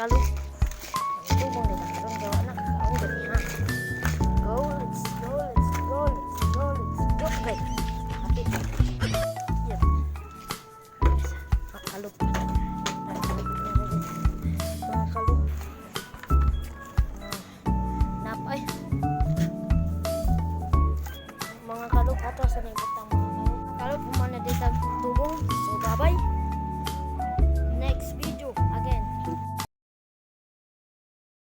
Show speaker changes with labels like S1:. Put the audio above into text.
S1: kalog. Ang tubong nila karon gawa na kakaon gani ha. Go, let's go, let's go, let's go, let's go. Okay. Kapit. Yan. Mga kalog. Mga kalog. Napay. Mga kalog ato sa nibutang mga kalog. Kalog, umana dito tubong.